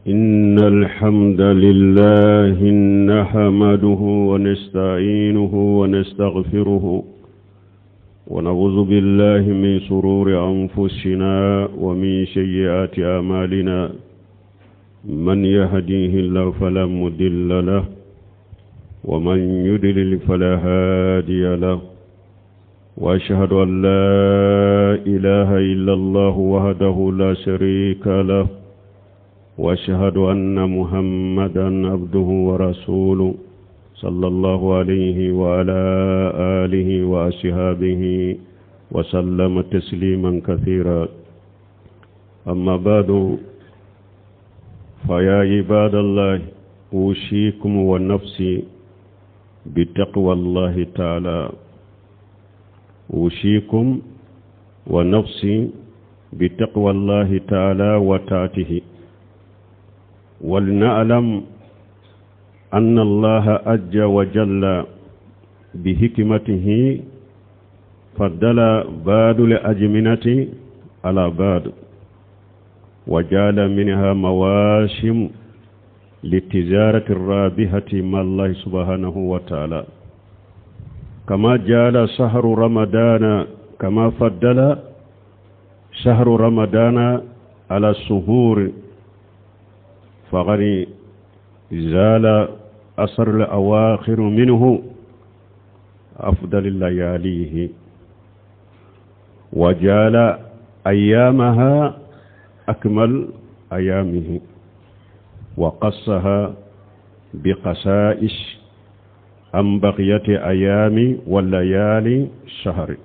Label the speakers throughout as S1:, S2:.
S1: إن الحمد لله نحمده ونستعينه ونستغفره ونعوذ بالله من شرور أنفسنا ومن سيئات أعمالنا من يهديه الله فلا مضل له ومن يضلل فلا هادي له وأشهد أن لا إله إلا الله وحده لا شريك له وأشهد أن محمدا عبده ورسوله صلى الله عليه وعلى آله وأصحابه وسلم تسليما كثيرا أما بعد فيا عباد الله أوصيكم ونفسي بتقوى الله تعالى أوصيكم ونفسي بتقوى الله تعالى وطاعته ولنعلم أن الله عز وجل بحكمته فضل بعض الأزمنة على بعض وجعل منها مواسم للتجارة الرابحة مع الله سبحانه وتعالى كما جعل شهر رمضان كما فضل شهر رمضان على الشهور فقد زال أثر الأواخر منه أفضل اللياليه وجعل أيامها أكمل أيامه وقصها بقسائش عن بقية أيام والليالي الشهر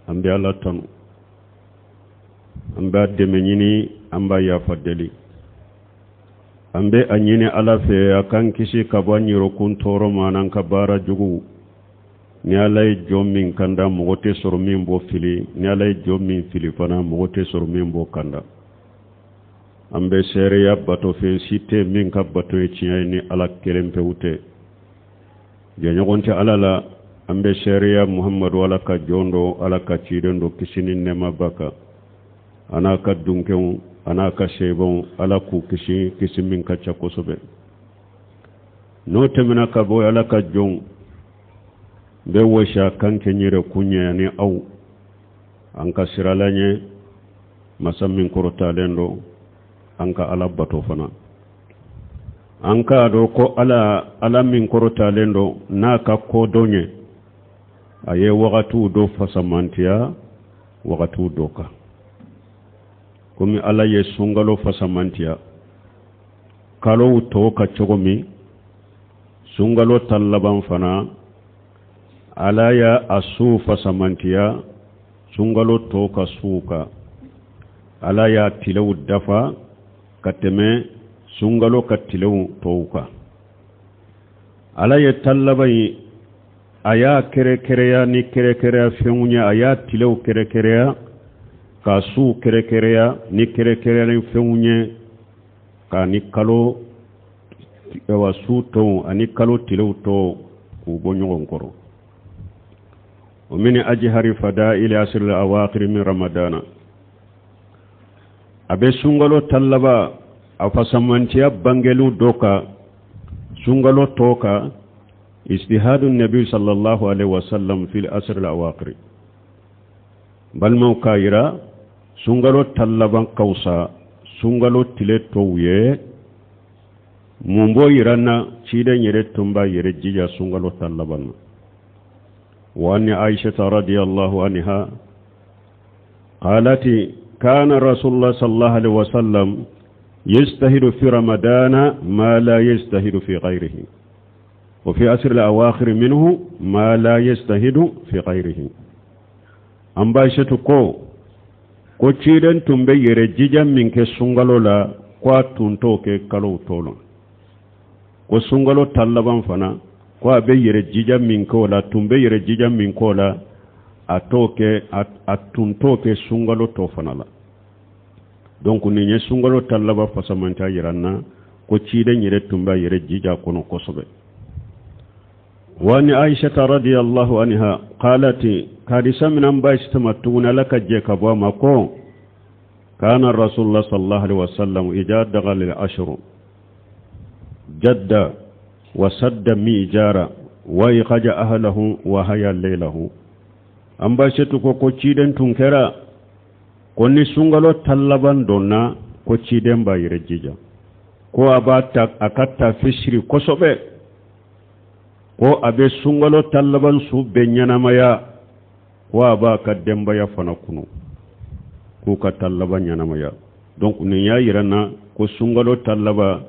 S1: أمبي الله تنو أمبي الدمنيني أمبي يفضلي ambe anyine ala fe akan kisi kabanyiro kun toro manan kabara jugu ni alay jommin kanda mogote soro min bo fili ni alay jommin fili fana mogote soro min bo kanda ambe sere ya bato fe site min ka bato e ciyay ni ala kelempe wute je nyogonte ala la ambe sere ya muhammadu wala ka jondo ala ka cidendo kisini nema baka ana ka dunkew ana ka shebon ala ku kisi min ka chakosobe no temina ka boy ala ka jon be wosha kan kenyire kunya ni au an ka siralanye masammin korota lendo an ka ala bato fana an ka do ko ala min korota lendo na ka ko donye aye wagatu do fasamantiya wagatu doka komi ala ye sungalo fasamantiya kalo to ka chogomi sungalo tallaban fana ala ya asu fasamantiya sungalo to ka suka ala ya tilaw dafa kateme sungalo ka tilaw toka ala ye tallabai aya kere ya ni kere ya fengunya aya tilaw kere ya ka su kerekereya ni kerekereya ni fengunye ka ni kalo wa su to ani kalo tilew to ku bonyogon koro o min ajhari fadail asr al awaqir min ramadana abe sungalo tallaba afasamantiya bangelu doka sungalo toka istihadun nabi sallallahu alaihi wasallam fil asr al awaqir bal mawkaira sungalo tallaban kausa sungalo tile towye mumbo yiranna ciden yere tumba yere jija sungalo tallaban wa anna aisha radhiyallahu anha qalat kana rasulullah sallallahu alaihi wasallam yastahidu fi ramadana ma la yastahidu fi ghayrihi wa fi asr al-awakhir minhu ma la yastahidu fi ghayrihi ambashatu ko ciden tumbe yere jijam min ke sungalo la kwa tunto ke kalo tolo ko sungalo tallaban fana ko abe yere jijam min ko la tumbe yere jijam min ko la atoke atunto ke sungalo to fana la donc ni nye sungalo tallaba fasamanta yiranna ko ciden yere tumba yere jija kono kosobe وأن عائشة رضي الله عنها قالت كارثة من أنباء استمتون لك جيك بوامكو كان الرسول الله صلى الله عليه وسلم إذا دخل العشر جد وسد ميجارا ويخرج أهله وهيا ليله أمبا شتكو كوشيدن تنكرا كوني سنغلو تلبان دونا كوشيدن بايرجيجا ko abata akatta fishri kosobe ko abe sungalo tallaban su benyana maya ko aba kademba ya fana kunu ko ka tallaban yana maya donc ne ya yirana ko sungalo tallaba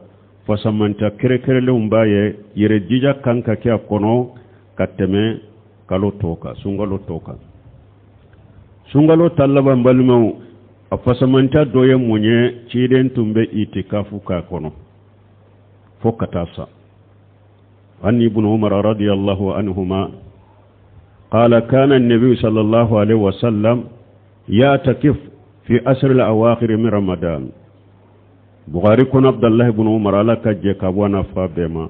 S1: fasamanta kere umbaye yire jija kanka kya kono kateme kalo toka sungalo tallaba balmo afasamanta doye munye ciden tumbe itikafu ka kono fokatasa عن ابن عمر رضي الله عنهما قال كان النبي صلى الله عليه وسلم يعتكف في أسر الأواخر من رمضان بغاري كن عبد الله بن عمر لك جكابوانا فابما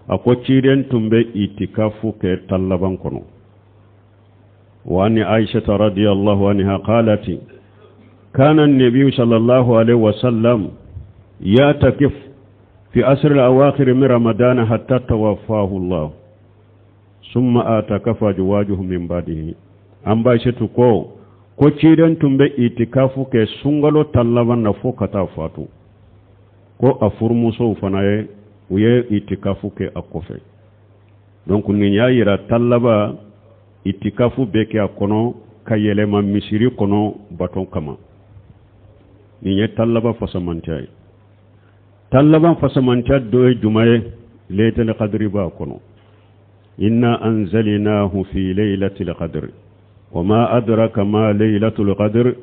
S1: أكو تشيرين تنبي اتكافو كتلبان كنو وعن عائشة رضي الله عنها قالت كان النبي صلى الله عليه وسلم يعتكف في أسر الأواخر من رمضان حتى توفاه الله ثم أعتكف أزواجه من بعده أم بايشتو ko ciiden tumbe itikafu ke sungalo tallaban na fo kata fatu ko a furmuso fanaye uye itikafu ke akofe donc ni yira tallaba itikafu beke akono kayelema misiri kono baton kama ni tallaba fasamantay tallaban fasamanta do jumaye laylatul qadri ba kono inna anzalnahu fi laylatil qadri وما أدرك ما ليلة القدر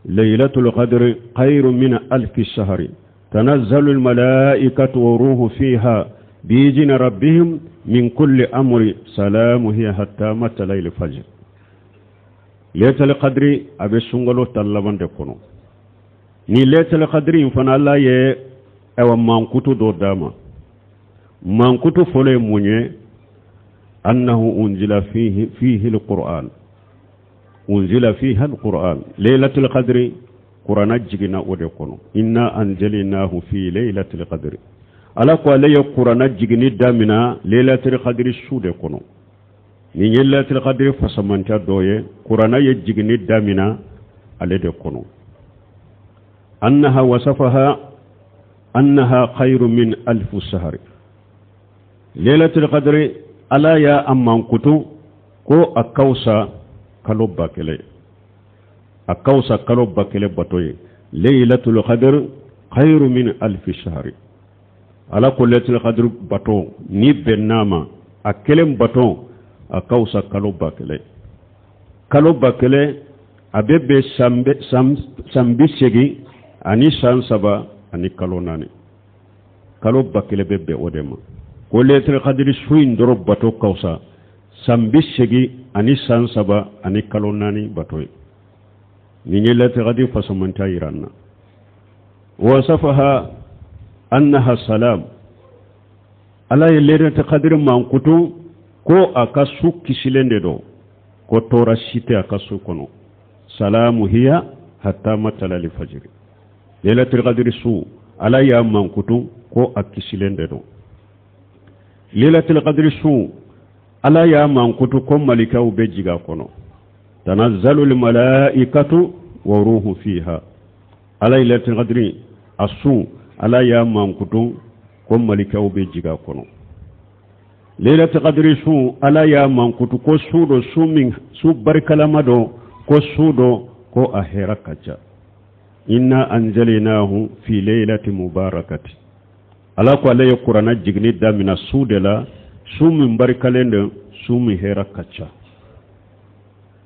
S1: ليلة القدر خير من 1000 شهر تنزل الملائكة وروح فيها بإذن ربهم من كل أمر سلام هي حتى مطلع الفجر ليلة القدر أبي سنغلو تلبان دكونو ni ليلة القدر فنا الله يه أو مانكوتو دو داما مانكوتو فولي مونيه أنه أنزل فيه القرآن أنزل فيها القرآن ليلة القدر قرآن جينا ودكونو إنا أنزلناه في ليلة القدر على قال لي قرآن جيني دامنا ليلة القدر سودكونو ni ليلة القدر فسمانتا دويه قرآن يجيني دامنا على دكونو أنها وصفها أنها خير من 1000 شهر ليلة القدر ألا يا أمان كتو كو أكوسا kalo bakele akawsa kalo bakele batoye laylatul qadr khairu min 1000 shahr ala kullatul qadr bato ni benama akelem bato akawsa kalo bakele abebe sambi segi ani sansaba ani kalo nani kalo bakele bebe odema kullatul qadr suin doro bato kawsa sambi segi ani sansaba ani kalonani batoy ni nyelati gadi fasamanta iranna wasafaha annaha salam ala yelere qadr mankutu ko akasu kisilende do ko tora site akasu kono salamu hiya hatta matala li fajr lailatul qadr su ala ya mankutu ko akisilende do lailatul qadr su ala ya mankutu ko malikaw be jiga kono tanazzalul malaikatu wa ruhu fiha ala lailatul qadri asu ala ya mankutu ko malikaw be jiga kono lailatul qadri su ala ya mankutu ko sudo sumin su barkalamado ko sudo ko ahira kacha inna anzalnahu fi lailati mubarakati ala ko ala qur'ana jigni damina sudela sumin barkalende sumi hera kacha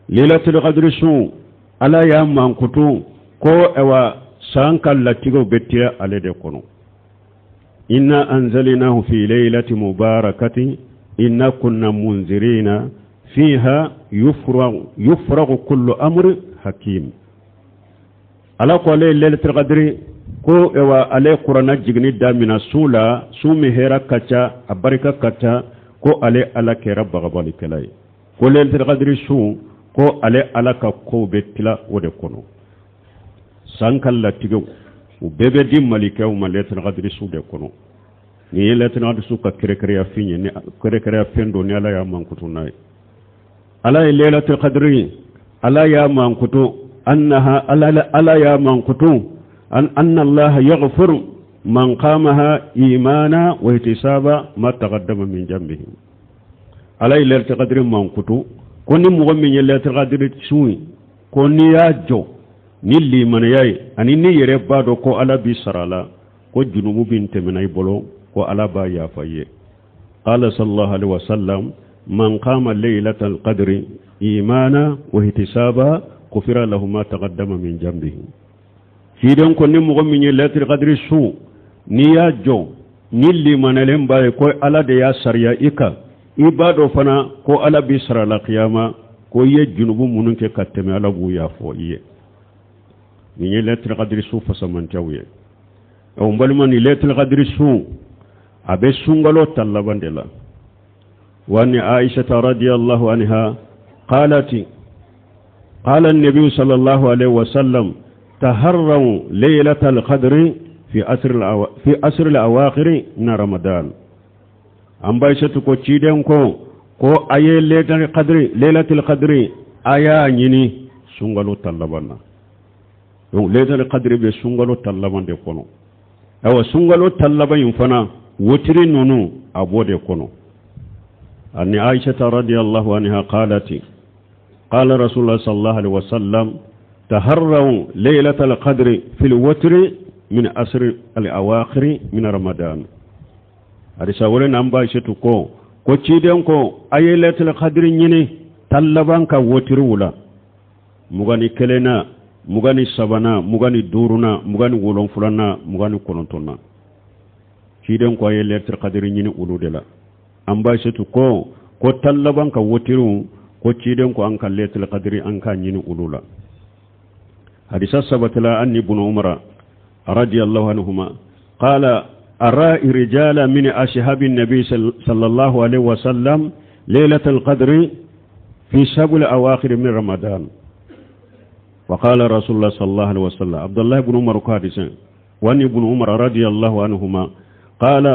S1: lailatul qadr su ala ya mankutu ko ewa sankal latigo betia alede kono inna anzalnahu fi lailati mubarakati inna kunna munzirina fiha yufraghu kullu amri hakim ala ko lailatul qadr ko ewa ale qur'ana jigni damina sula sumi hera kacha abarika kacha ko ale ala ke rabba gabali kelay ko lailatul qadri su ko ale ala ka ko betila wode kono sankalla tigo bebe dim malika o maletan qadri su de kono ni letan qadri su ka kere ya finye ni kere ya pendo ni ala ya mankutu nay ala lailatul qadri ala ya mankutu annaha ala ya mankutu anna allah yaghfir man qamaha imana wa ihtisaba ma taqaddama min jambihi ala lailatul qadri mankutu koni mo min lailatul qadri suwi koni ya jo ni liman yayi ani ni yere bado ko ala bi sarala ko junubu bin temenay bolo ko ala ba ya faye qala sallallahu alaihi wasallam man qama laylatal qadri imana wa ihtisaba kufira lahu ma taqaddama min jambihi hidan ko ni mo min laylatul qadri su ni ya jo ni liman len baye ko ala de ya sariya ika ibado fana ko ala bi sarala qiyama ko ye junubu munun ke kateme ala bu ya foye ni lailatul qadri su fasaman tawye o mbalma ni lailatul qadri su abe sungalo tallabandela wani aisha radhiyallahu anha qalati qala an-nabi sallallahu alaihi wasallam taharraw lailatul qadri fi asr al-awakhir min ramadan ambaisha ko ciden ko aye lailatul qadri aya nyini sungalo tallabanna donc lailatul qadri be sungalo tallabande kono awa sungalo tallaban fana wotiri nonu abode kono anni aisha radhiyallahu anha qalati qala rasulullah sallallahu alaihi wasallam taharraw lailatul qadri fil watri min asr al awakhir min ramadan arisa wala namba aisha ko ciden ko aye lailatul qadri nyine tallaban ka wotiri wula mugani kelena mugani sabana mugani duruna mugani wolon fulana mugani konontonna ciden ko aye lailatul qadri nyine uludela amba shetu ko tallaban ka wotiru ko ciden ko an ka lailatul qadri an ka nyine ulula hadisa sabatala anni ibn umar radiyallahu anhuma qala أرى رجالا من أصحاب النبي صلى الله عليه وسلم ليلة القدر في سبع الأواخر من رمضان وقال رسول الله صلى الله عليه وسلم عبد الله بن عمر قادسا وأن ابن عمر رضي الله عنهما قال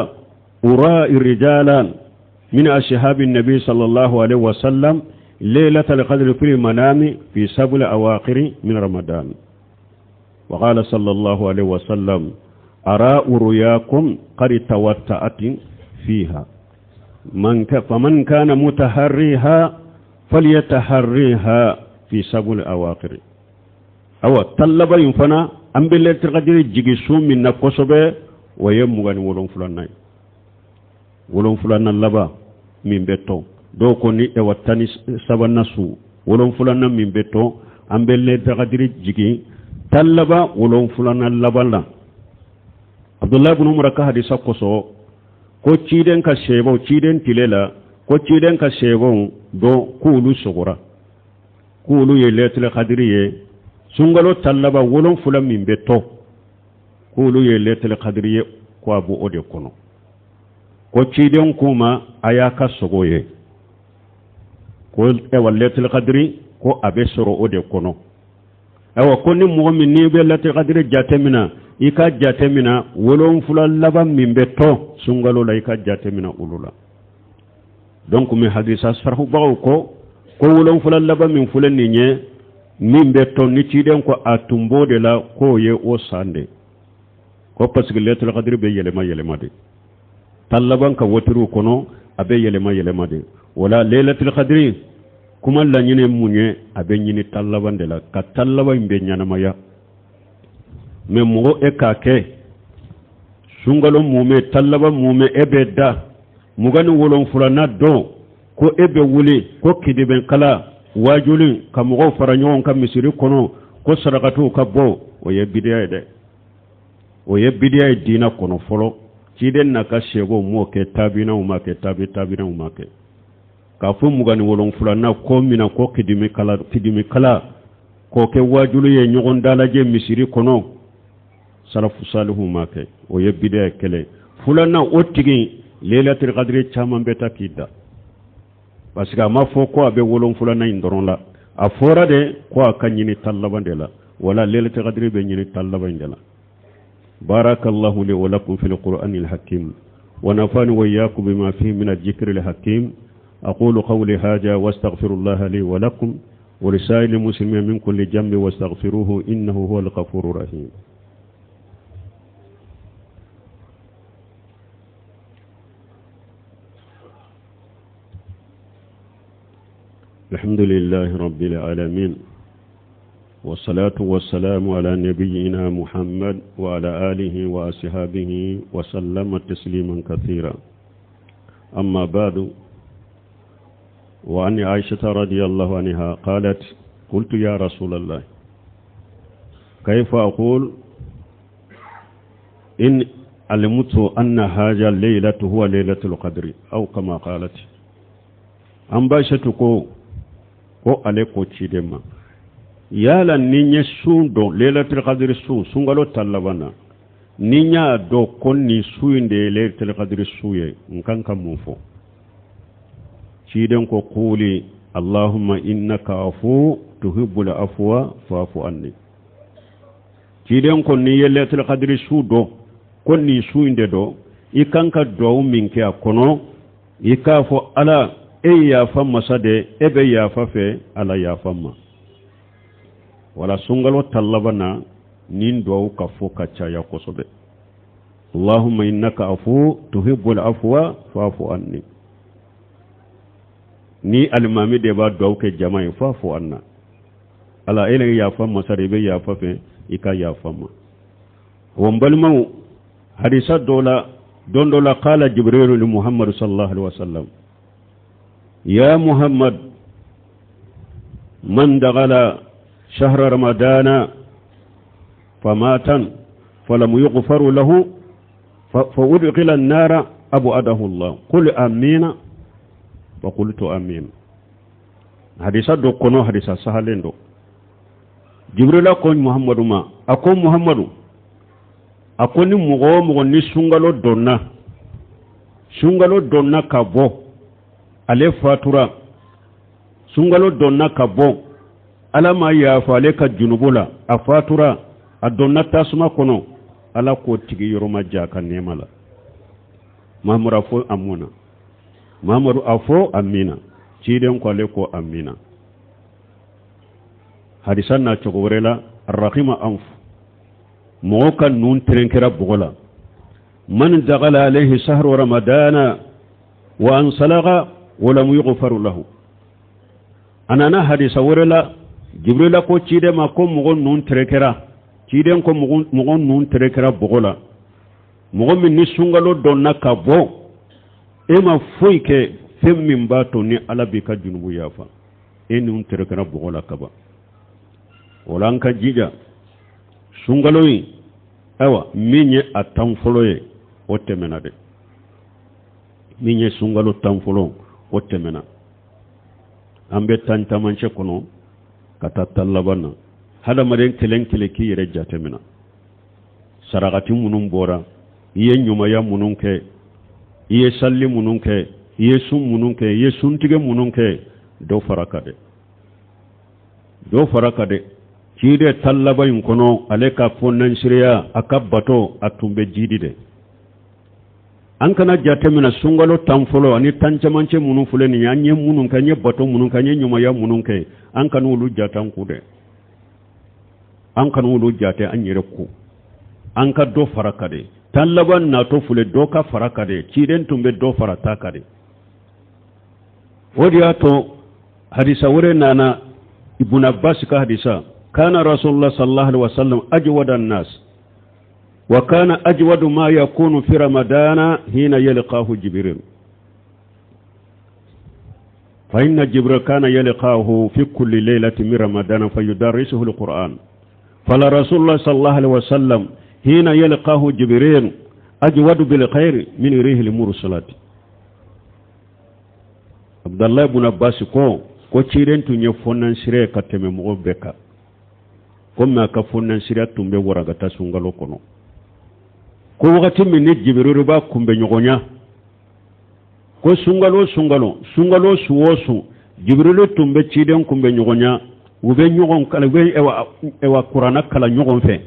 S1: أرى رجالا من أصحاب النبي صلى الله عليه وسلم ليلة القدر في المنام في سبع الأواخر من رمضان وقال صلى الله عليه وسلم أرى رؤياكم قد توتأت فيها فمن كان متحريها فليتحريها في سبع الأواخر أو طلب ينفنا أم بالله تقدر جيسوم من نقصبه ويمغني ولون فلان لبا من بيتو دو كوني واتاني سبنا سو ولون فلان من بيتو أم بالله تقدر جيجي طلب ولون فلان لبا Abdullah ibn Umar ka hadisa koso ko ciden ka shebo ciden tilela ko ciden ka shebo do kulu sugura kulu ye lailatul qadri ye sungalo tallaba wolon fulam min beto kulu ye lailatul qadri ye ko abu ode kono ko ciden kuma aya ka sogoye ko e lailatul qadri ko abe soro ode kono awa konni mu'min ni be lailatul qadri jatemina ika jatemina wolon fulan laban min beto sungalo la ika jatemina ulula donc mi hadisa sarhu bawo ko wolon fulan laban min fulan ni nye min beto ni ciden ko atumbo de la ko ye o sande ko parce que lailatul qadr be yelema de talaban ka wotiru kono abe yelema de wala lailatul qadr kuma la nyine munye abe nyini talaban de la ka talaban be nyanama ya mais mo e kake sungalo mume tallaba mume ebe da mugani wolon fulana do ko ebe wuli ko kidiben kala wajulin ka mo faranyon ka misiri kono ko sarakatu ka bo o ye bidiya dina kono folo ciden na ka shego mo ke tabina uma ke tabina uma ke ka fu mugani wolon fulana ko mina ko kidimi kala ko ke wajulu ye nyogon dalaje misiri kono salafu salihu make o yebbide kele fulana ottigi lailatul qadri chama beta kidda parce que ma fo ko abe wolon fulana indoron la a fora de ko akanyini tallabande la ولا ليلة القدر بين طلبا جلا. بارك الله لي ولكم في القرآن الحكيم ونفعني وإياكم بما فيه من الذكر الحكيم. أقول قولي هذا واستغفر الله لي ولكم ولسائر المسلمين من كل جنب واستغفروه إنه هو الغفور الرحيم. الحمد لله رب العالمين والصلاة والسلام على نبينا محمد وعلى آله وأصحابه وسلم تسليما كثيرا. أما بعد، وعن عائشة رضي الله عنها قالت قلت يا رسول الله كيف أقول إن علمت أن هذا الليلة هو ليلة القدر أو كما قالت. أم باشتكو ko ale ko cidema yala ninya sundo lailatul qadr sungalo talabana ninya do konni suinde lailatul qadr suye nkan kam mufo ciden ko quli allahumma innaka afu tuhibbul afwa fa'fu anni. ciden ko ni lailatul qadr sudo konni suinde do ikanka do minke akono ikafo ala ya famma sade ebe ya fafe ala ya famma wala sungalo talabana nin do ka foka ya kosobe. Allahumma innaka afu tuhibbul afwa fa'fu anni. ni almami de ba do ke jama'i fa'fu anna ala ile ya famma sade be ya fafe ika ya famma. wambalmu hadisa dola dondola qala jibril li muhammad sallallahu alaihi wasallam يا محمد من دخل شهر رمضان فمات فلم يغفر له فأدخل النار أبعده الله قل آمين فقلت آمين. حديثا دو كنو حديثا سهلين دو جبريل أكون محمد ما أكون محمد أكون مغو نسونغالو دونا كابو ale fatura sungalo donna kabo alama ya fale ka junubula a fatura a donna tasuma kono ala ko tigi yoroma jaka nemala mamura fo amuna mamuru afo amina ciden ko ale ko amina. hadisan na chogobrela arrahima anf mo kan nun trenkera bugola man dagala alayhi shahru ramadana wa ansalaga ولم يغفر له. أنا حديث ورلا جبريل ko cide ma ko mogon nun trekera ciden ko mogon nun trekera bogola mogon min ni sungalo donna ka bo e ma foike fem min bato ni ala bi ka junubu yafa e nun trekera bogola kaba wala an ka jija sungalo yi awa minye atam foloye o temena de minye sungalo tam folo o temena ambe tantamanche kono kata tallabana hada maren kelenkele ki yere jatemena saragati munun bora iye nyuma ya mununke iye salli mununke iye sum mununke iye suntige mununke do farakade kide tallaba yin kono aleka fonnan shiriya akabbato atumbe jidide an kana jatemina sungalo tamfolo ani tancamanche munun fuleni yanye munun kanye bato munun kanye nyuma ya munun ke an kanu ulu jatan kude an kanu ulu jate an yere ku an ka do farakade tallaban na to fule do ka farakade ciden tumbe do farata kade wadiato hadisa wure nana ibn abbas ka hadisa kana rasulullah sallallahu alaihi wasallam ajwada an-nas وكان أجود ما يكون في رمضان حين يلقاه جبريل فإن جبريل كان يلقاه في كل ليلة من رمضان فيدرسه القرآن فلرسول الله صلى الله عليه وسلم حين يلقاه جبريل أجود بالخير من ريح المرسلات. عبد الله بن عباس ko ciren tunye fonnan sire kateme mo beka kuma ka fonnan sire tumbe waragata sungalo kono ko wakati min jibril ba kumbe nyogonya ko sungalo suwosu jibril tumbe ciden kumbe nyogonya ube ñogon kala we ewa qur'ana kala ñogon fe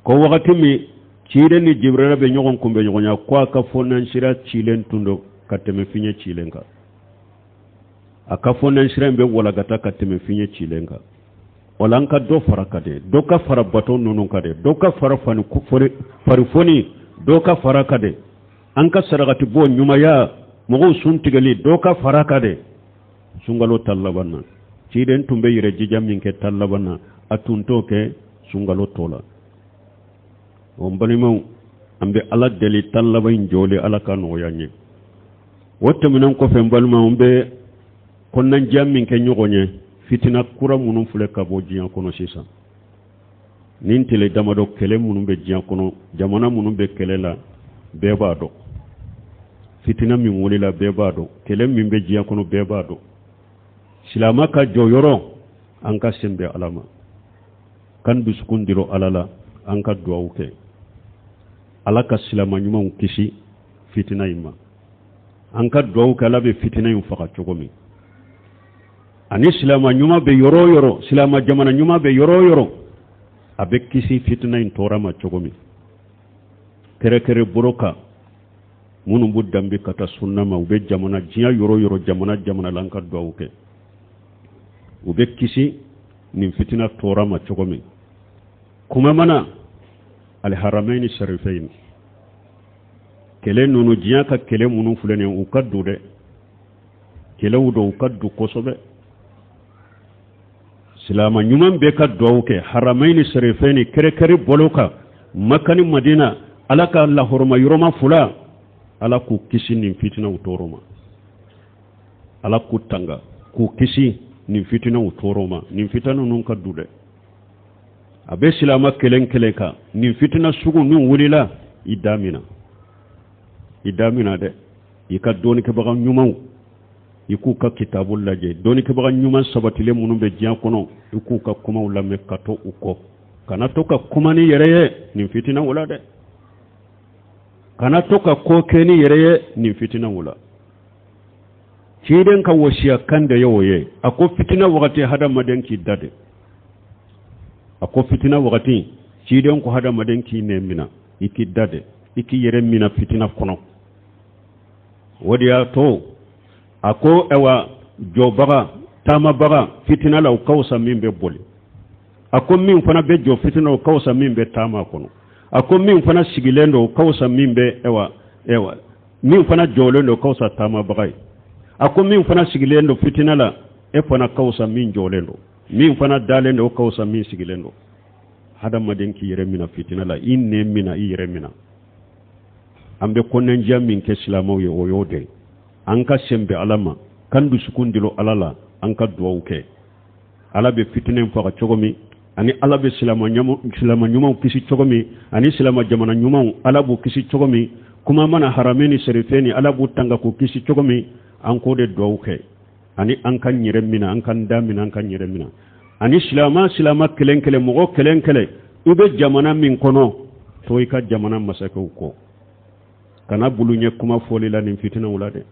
S1: ko wakati mi cire ni jibril be ñogon kumbe ñogonya ko ka fonan shira cilen tundo kateme finye cilenga aka fonan shira be wala gata kateme finye cilenga olanka do farakade do ka fara bato nunun kade do ka fara fani farifoni do ka farakade an ka saragati bo ñumaya mogo suntigali do ka farakade sungalo tallabanna ciiden tumbe yire jijam min ke tallabanna atunto ke sungalo tola on balimaw ambe ala deli tallabain jole ala ka no yanye wotte minan ko fe balma umbe konnan jam min ke ñogonye fitina kura munum fule ka bo jiyan kono sisan nin tele damado kele munum be jiyan kono jamana munum be kele la beba do fitina min woli la beba do kele min be jiyan kono beba do silama ka joyoro an ka sembe alama kan biskundiro alala an ka duwawu ke ala ka silama ɲumanw kisi fitina in ma an ka duwawu ke ala be fitina in faga cogo min ani silama ɲuman be yoro yoro silama jamana ɲuman be yoro yoro a be kisi fitina in tora ma cogo min kere kere boroka minnu bu dambe ka ta sunna ma u be jamana diɲa yoro yoro jamana jamana la an ka duwawu ke u be kisi nin fitina tora ma cogo min kuma mana alharamaini sharifain kele nunu diɲa ka kele minnu filɛ u ka du dɛ kelew do u ka du kosɛbɛ silama ɲuman bɛ ka duwawu kɛ haramaini sharifain kɛrɛkɛri bolo kan Makka ni Madina ala ka lahoroma yɔrɔma fula ala k'u kisi nin fitinaw tɔɔrɔ ma ala k'u tanga k'u kisi nin fitinaw tɔɔrɔ ma nin fitina ninnu ka du dɛ a bɛ silama kelen kelen kan nin fitina sugu min wulila i damina dɛ i ka dɔɔnikɛbaga ɲumanw i k'u ka kitabu lajɛ dɔɔnikɛbaga ɲuman sabatilen minnu bɛ diɲɛ kɔnɔ i k'u ka kumaw lamɛn ka to u kɔ kana to ka kuma ni yɛrɛ ye nin fitina wula dɛ kana to ka ko kɛ ni yɛrɛ ye nin fitina wula ciden ka wasiya kan da yawo ye a ko fitina wagati hadamaden k'i da de a ko fitina wagati ciden ko hadamaden k'i ne mina i k'i da de i k'i yɛrɛ mina fitina kɔnɔ o de y'a to a ko ewa jɔbaga taamabaga fitina la o ka wusa min bɛ boli a ko min fana bɛ jɔ fitina o ka wusa min bɛ taama kɔnɔ a ko min fana sigilen do o ka wusa min bɛ ewa min fana jɔlen do o ka wusa taamabaga ye a ko min fana sigilen do fitina la e fana ka wusa min jɔlen do min fana dalen do o ka wusa min sigilen do hadamaden k'i yɛrɛ mina fitina la i ne mina i yɛrɛ mina an bɛ kɔnɛndiya min kɛ silamɛw ye o y'o de an ka sɛnbɛ ala ma kan dusukun dilo ala la an ka duwawu kɛ ala bɛ fitina in faga cogo min ani ala bɛ silama ɲumanw kisi cogo min ani silama jamana ɲumanw ala b'u kisi cogo min kuma mana harameni serifeni ala b'u tanga k'u kisi cogo min an k'o de duwawu kɛ ani an ka yɛrɛ mina an ka da mina an ka yɛrɛ mina ani silama kelen kelen mɔgɔ kelen kelen i bɛ jamana min kɔnɔ to i ka jamana masakɛw kɔ kana bulu ɲɛ kuma fɔli la nin fitinaw la dɛ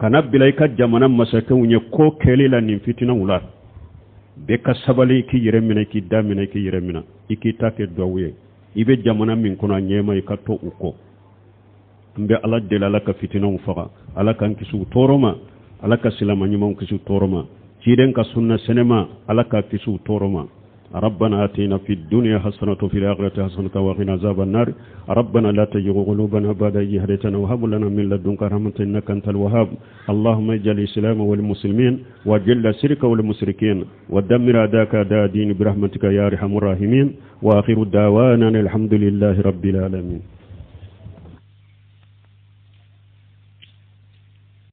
S1: kana bila i ka jamana masakɛw ɲɛ ko kɛli la nin fitinaw la bɛɛ ka sabali i k'i yɛrɛ minɛ i k'i da minɛ i k'i yɛrɛ minɛ i k'i ta kɛ duwawu ye i bɛ jamana min kɔnɔ a ɲɛma i ka to u kɔ n bɛ ala deli ala ka fitinaw faga ala k'an kisi u tɔɔrɔ ma ala ka silama ɲumanw kisi u tɔɔrɔ ma ciden ka sunna sɛnɛma ala ka kisi u tɔɔrɔ ma ربنا آتنا في الدنيا حسنة وفي الآخرة حسنة وقنا عذاب النار ربنا لا تزغ قلوبنا بعد إذ هديتنا وهب لنا من لدنك رحمة إنك أنت الوهاب اللهم اجعل الإسلام والمسلمين وجل الشرك والمشركين ودمر أعداءك أعداء الدين برحمتك يا أرحم الراحمين وآخر دعوانا الحمد لله رب العالمين